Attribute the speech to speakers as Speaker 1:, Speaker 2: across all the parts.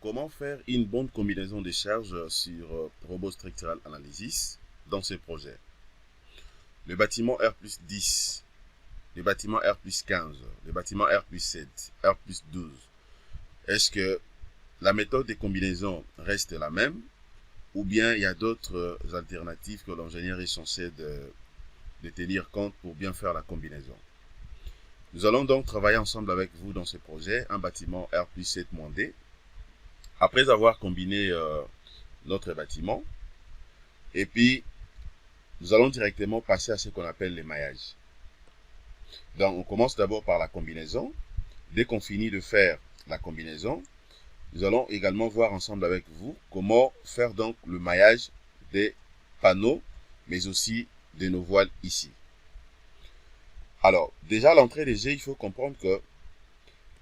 Speaker 1: comment faire une bonne combinaison de charges sur Robot Structural Analysis dans ce projet. Le bâtiment R plus 10, le bâtiment R plus 15, le bâtiment R plus 7, R plus 12. Est-ce que la méthode de combinaison reste la même ou bien il y a d'autres alternatives que l'ingénieur est censé de tenir compte pour bien faire la combinaison? Nous allons donc travailler ensemble avec vous dans ce projet, un bâtiment R plus 7-D. Après avoir combiné notre bâtiment, et puis nous allons directement passer à ce qu'on appelle les maillages. Donc on commence d'abord par la combinaison. Dès qu'on finit de faire la combinaison, nous allons également voir ensemble avec vous comment faire donc le maillage des panneaux, mais aussi de nos voiles ici. Alors, déjà à l'entrée des jeux, il faut comprendre que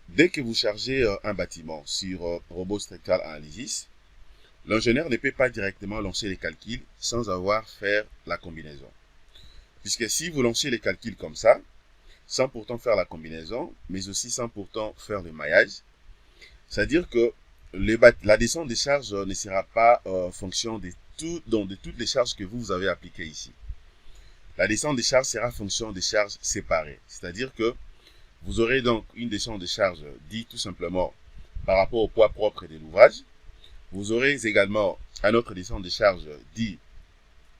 Speaker 1: dès que vous chargez un bâtiment sur Robot Structural Analysis, l'ingénieur ne peut pas directement lancer les calculs sans avoir fait la combinaison. Puisque si vous lancez les calculs comme ça, sans pourtant faire la combinaison, mais aussi sans pourtant faire le maillage, c'est-à-dire que la descente des charges ne sera pas fonction de toutes les charges que vous avez appliquées ici. La descente des charges sera fonction des charges séparées. C'est-à-dire que vous aurez donc une descente des charges dit tout simplement par rapport au poids propre de l'ouvrage. Vous aurez également un autre descente des charges dit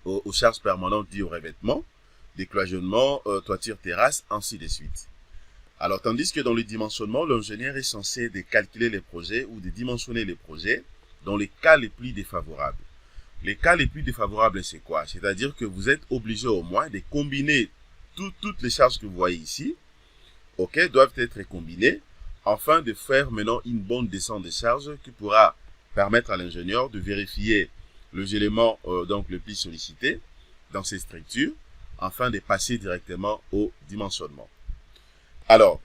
Speaker 1: aux charges permanentes dit au revêtement, décloisonnement, toiture terrasse, ainsi de suite. Alors, tandis que dans le dimensionnement, l'ingénieur est censé de calculer les projets ou de dimensionner les projets dans les cas les plus défavorables. Les cas les plus défavorables, c'est quoi? C'est-à-dire que vous êtes obligé au moins de combiner toutes les charges que vous voyez ici, ok, doivent être combinées, afin de faire maintenant une bonne descente des charges qui pourra permettre à l'ingénieur de vérifier les éléments donc le plus sollicités dans ces structures, afin de passer directement au dimensionnement. Alors,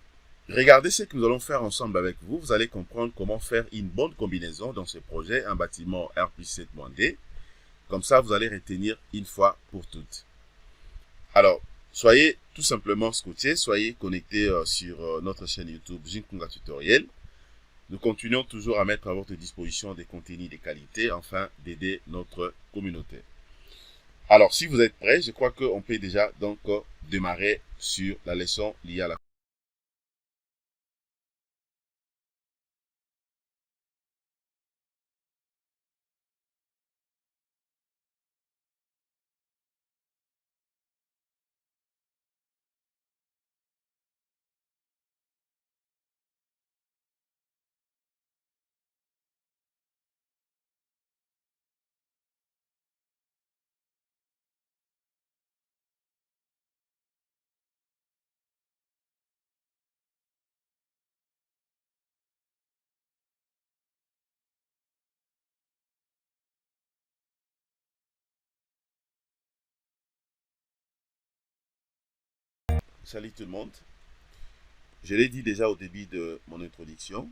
Speaker 1: regardez ce que nous allons faire ensemble avec vous. Vous allez comprendre comment faire une bonne combinaison dans ce projet, un bâtiment R plus 7-D. Comme ça, vous allez retenir une fois pour toutes. Alors, soyez tout simplement scotchés, soyez connectés sur notre chaîne YouTube Jinkunga Tutoriel. Nous continuons toujours à mettre à votre disposition des contenus de qualité afin d'aider notre communauté. Alors, si vous êtes prêts, je crois qu'on peut déjà donc démarrer sur la leçon liée à la Salut tout le monde. Je l'ai dit déjà au début de mon introduction.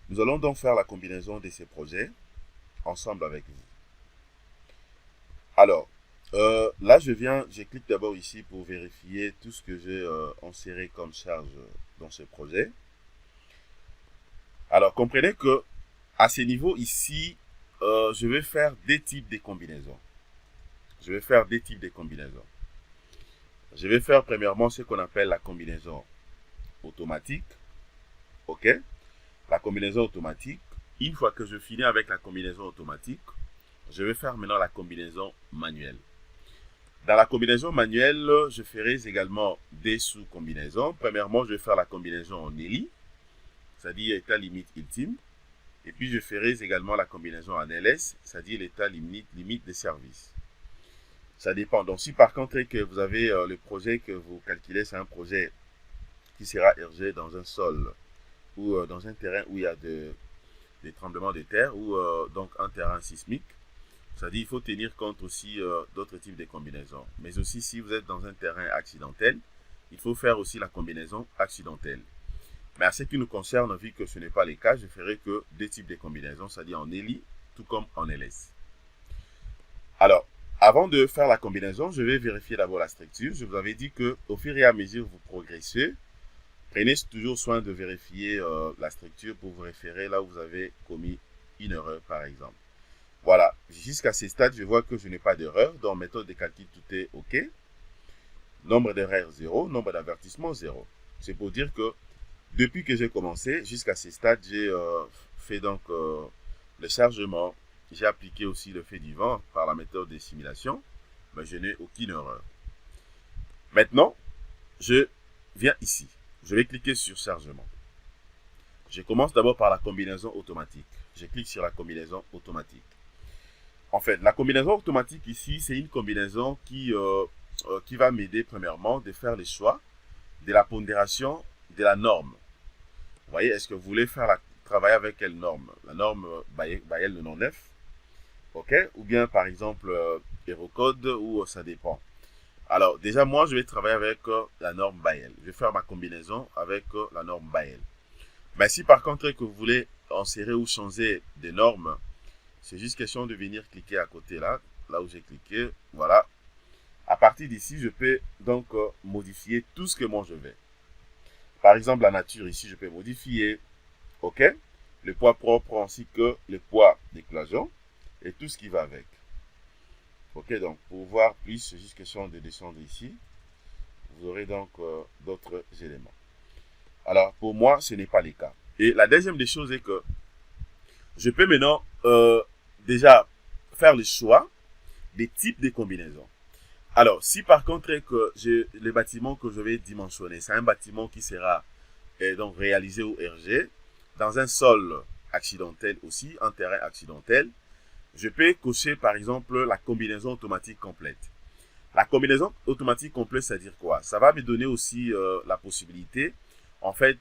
Speaker 1: Nous allons donc faire la combinaison de ces projets ensemble avec vous. Alors, là je clique d'abord ici pour vérifier tout ce que j'ai inséré comme charge dans ce projet. Alors, comprenez que à ce niveau ici, je vais faire deux types de combinaisons. Je vais faire premièrement ce qu'on appelle la combinaison automatique. Ok? La combinaison automatique. Une fois que je finis avec la combinaison automatique, je vais faire maintenant la combinaison manuelle. Dans la combinaison manuelle, je ferai également des sous-combinaisons. Premièrement, je vais faire la combinaison en ELI, c'est-à-dire état limite ultime. Et puis, je ferai également la combinaison en LS, c'est-à-dire l'état limite de service. Ça dépend. Donc, si par contre que vous avez le projet que vous calculez, c'est un projet qui sera érigé dans un sol ou dans un terrain où il y a des tremblements de terre ou donc un terrain sismique, c'est-à-dire qu'il faut tenir compte aussi d'autres types de combinaisons. Mais aussi, si vous êtes dans un terrain accidentel, il faut faire aussi la combinaison accidentelle. Mais à ce qui nous concerne, vu que ce n'est pas le cas, je ferai que deux types de combinaisons, c'est-à-dire en ELI, tout comme en LS. Alors, avant de faire la combinaison, je vais vérifier d'abord la structure. Je vous avais dit qu'au fur et à mesure que vous progressez, Prenez toujours soin de vérifier la structure pour vous référer là où vous avez commis une erreur, par exemple. Voilà, jusqu'à ce stade, je vois que je n'ai pas d'erreur. Dans méthode de calcul, tout est OK. Nombre d'erreurs 0, nombre d'avertissements 0. C'est pour dire que depuis que j'ai commencé, jusqu'à ce stade, j'ai fait donc le chargement. J'ai appliqué aussi le fait du vent par la méthode de simulation, mais je n'ai aucune erreur. Maintenant, je viens ici. Je vais cliquer sur chargement. Je commence d'abord par la combinaison automatique. Je clique sur la combinaison automatique. En fait, la combinaison automatique ici, c'est une combinaison qui va m'aider premièrement de faire les choix de la pondération de la norme. Vous voyez, est-ce que vous voulez travailler avec quelle norme? La norme Bayes 99, ok? Ou bien par exemple Eurocode, ou ça dépend. Alors déjà, moi, je vais travailler avec la norme Bayes. Je vais faire ma combinaison avec la norme Bayes. Mais si par contre que vous voulez insérer ou changer des normes, c'est juste question de venir cliquer à côté là où j'ai cliqué. Voilà. À partir d'ici, je peux donc modifier tout ce que moi je veux. Par exemple, la nature ici, je peux modifier, ok, le poids propre ainsi que le poids d'éclosion et tout ce qui va avec. Ok, donc pour voir plus, c'est juste question de descendre ici. Vous aurez donc d'autres éléments. Alors, pour moi, ce n'est pas le cas. Et la deuxième des choses est que je peux maintenant déjà faire le choix des types de combinaisons. Alors, si par contre que le bâtiment que je vais dimensionner, c'est un bâtiment qui sera donc réalisé au RG, dans un sol accidentel aussi, un terrain accidentel, je peux cocher par exemple la combinaison automatique complète. La combinaison automatique complète, c'est-à-dire quoi? Ça va me donner aussi la possibilité, en fait,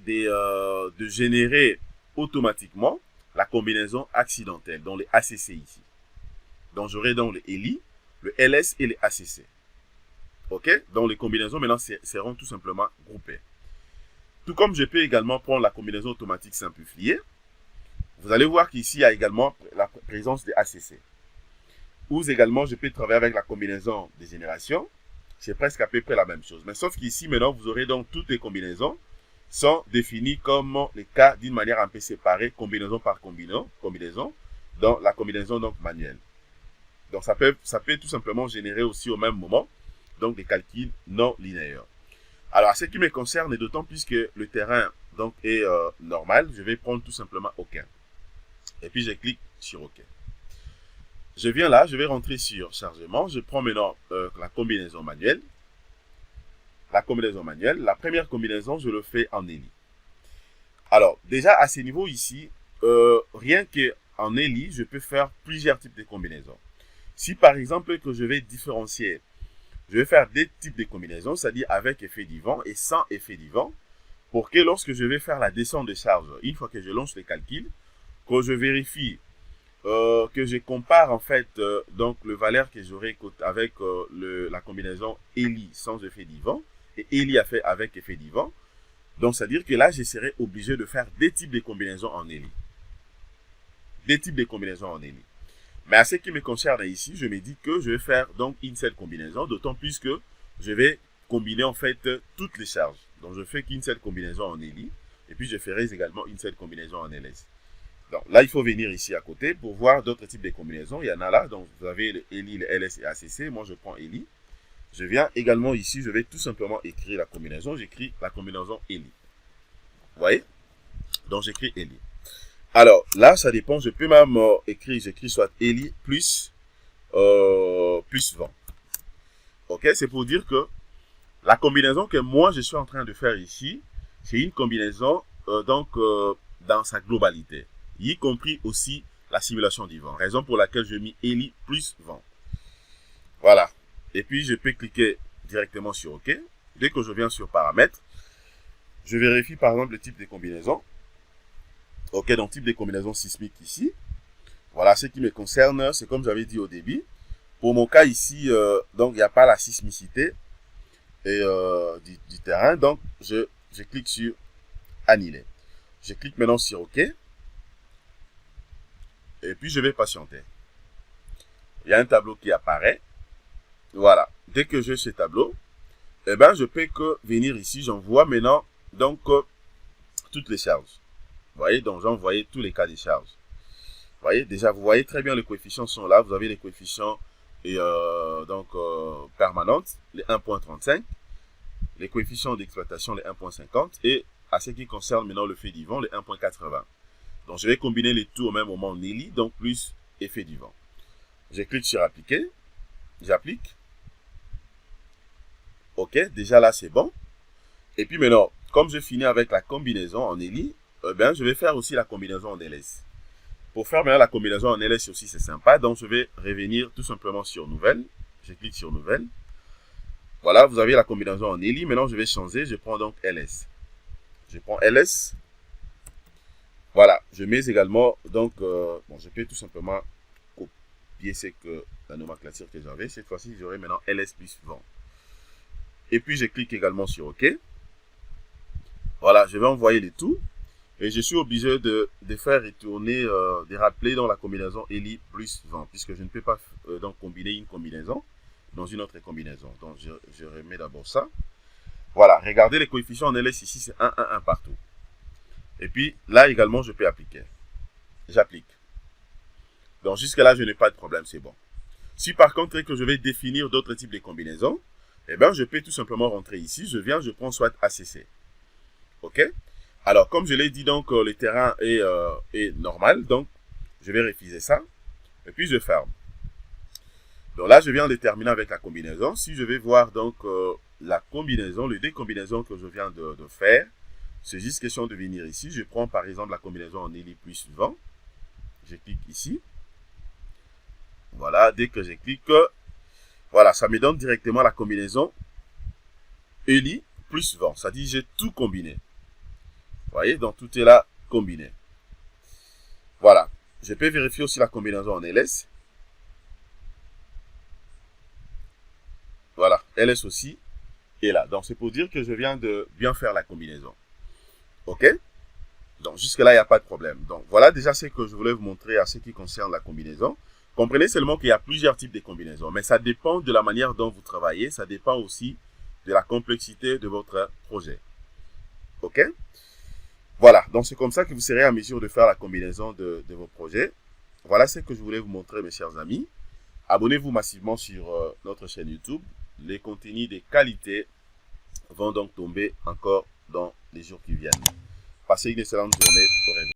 Speaker 1: de générer automatiquement la combinaison accidentelle, dans les ACC ici. Donc, j'aurai donc le ELI, le LS et les ACC. Ok? Donc, les combinaisons maintenant seront tout simplement groupées. Tout comme je peux également prendre la combinaison automatique simplifiée. Vous allez voir qu'ici, il y a également la présence des ACC. Ou également, je peux travailler avec la combinaison des générations. C'est presque à peu près la même chose. Mais sauf qu'ici, maintenant, vous aurez donc toutes les combinaisons sont définies comme les cas d'une manière un peu séparée, combinaison par combinaison, dans la combinaison donc manuelle. Donc, ça peut tout simplement générer aussi au même moment donc des calculs non linéaires. Alors, à ce qui me concerne, et d'autant plus que le terrain donc, est normal, je vais prendre tout simplement OK. Et puis, je clique sur OK. Je viens là, je vais rentrer sur chargement. Je prends maintenant la combinaison manuelle. La combinaison manuelle, la première combinaison, je le fais en ELI. Alors, déjà, à ce niveau ici, rien qu'en ELI, je peux faire plusieurs types de combinaisons. Si par exemple que je vais différencier, je vais faire des types de combinaisons, c'est-à-dire avec effet du vent et sans effet du vent, pour que lorsque je vais faire la descente de charge, une fois que je lance les calculs, que je vérifie, que je compare en fait donc le valeur que j'aurai avec la combinaison ELI sans effet du vent et ELI avec effet du vent. Donc, c'est-à-dire que là, je serai obligé de faire des types de combinaisons en ELI. Des types de combinaisons en ELI. Mais à ce qui me concerne ici, je me dis que je vais faire donc une seule combinaison, d'autant plus que je vais combiner en fait toutes les charges. Donc je fais qu'une seule combinaison en ELI, et puis je ferai également une seule combinaison en LS. Donc là, il faut venir ici à côté pour voir d'autres types de combinaisons. Il y en a là, donc vous avez le ELI, le LS et ACC. Moi, je prends ELI. Je viens également ici, je vais tout simplement écrire la combinaison. J'écris la combinaison ELI. Vous voyez? Donc j'écris ELI. Alors, là, ça dépend. Je peux même j'écris soit ELI plus vent. Ok, c'est pour dire que la combinaison que moi, je suis en train de faire ici, c'est une combinaison dans sa globalité, y compris aussi la simulation du vent. Raison pour laquelle je mis ELI plus vent. Voilà. Et puis, je peux cliquer directement sur OK. Dès que je viens sur paramètres, je vérifie par exemple le type de combinaison. Ok, donc type de combinaison sismique ici. Voilà, ce qui me concerne, c'est comme j'avais dit au début. Pour mon cas ici, donc il n'y a pas la sismicité du terrain. Donc, je clique sur annuler. Je clique maintenant sur OK. Et puis, je vais patienter. Il y a un tableau qui apparaît. Voilà. Dès que j'ai ce tableau, eh ben, je peux que venir ici, j'envoie maintenant donc toutes les charges. Vous voyez, donc j'envoie tous les cas des charges. Vous voyez, déjà, vous voyez très bien les coefficients sont là. Vous avez les coefficients et permanentes, les 1.35, les coefficients d'exploitation, les 1.50, et à ce qui concerne maintenant le fait du vent, les 1.80. Donc, je vais combiner les tout au même moment en ELI, donc plus effet du vent. Je clique sur appliquer, j'applique. Ok, déjà là, c'est bon. Et puis maintenant, comme je finis avec la combinaison en ELI, ben, je vais faire aussi la combinaison en LS. Pour faire maintenant la combinaison en LS aussi, c'est sympa. Donc, je vais revenir tout simplement sur Nouvelle. Je clique sur Nouvelle. Voilà, vous avez la combinaison en ELI. Maintenant, je vais changer. Je prends donc LS. Je prends LS. Voilà, je mets également, donc, bon, je peux tout simplement copier la nomenclature que j'avais. Cette fois-ci, j'aurai maintenant LS plus vent. Et puis, je clique également sur OK. Voilà, je vais envoyer les tout. Et je suis obligé de faire retourner, de rappeler dans la combinaison ELI plus vent, puisque je ne peux pas donc combiner une combinaison dans une autre combinaison. Donc, je remets d'abord ça. Voilà, regardez les coefficients en LS ici, c'est 1, 1, 1 partout. Et puis, là également, je peux appliquer. J'applique. Donc, jusque-là, je n'ai pas de problème, c'est bon. Si par contre, que je vais définir d'autres types de combinaisons, eh bien, je peux tout simplement rentrer ici. Je viens, je prends soit ACC. OK? Alors, comme je l'ai dit, donc, le terrain est normal. Donc, je vais refuser ça. Et puis, je ferme. Donc là, je viens de terminer avec la combinaison. Si je vais voir donc la combinaison, les deux combinaisons que je viens de faire, c'est juste question de venir ici. Je prends par exemple la combinaison en ELI plus vent. Je clique ici. Voilà, dès que je clique, voilà, ça me donne directement la combinaison ELI plus vent. Ça dit j'ai tout combiné. Vous voyez, donc tout est là combiné. Voilà, je peux vérifier aussi la combinaison en LS. Voilà, LS aussi est là. Donc, c'est pour dire que je viens de bien faire la combinaison. OK? Donc, jusque-là, il n'y a pas de problème. Donc, voilà déjà ce que je voulais vous montrer à ce qui concerne la combinaison. Comprenez seulement qu'il y a plusieurs types de combinaisons, mais ça dépend de la manière dont vous travaillez. Ça dépend aussi de la complexité de votre projet. OK? Voilà, donc c'est comme ça que vous serez en mesure de faire la combinaison de vos projets. Voilà ce que je voulais vous montrer, mes chers amis. Abonnez-vous massivement sur notre chaîne YouTube. Les contenus de qualité vont donc tomber encore dans les jours qui viennent. Passez une excellente journée. Au revoir.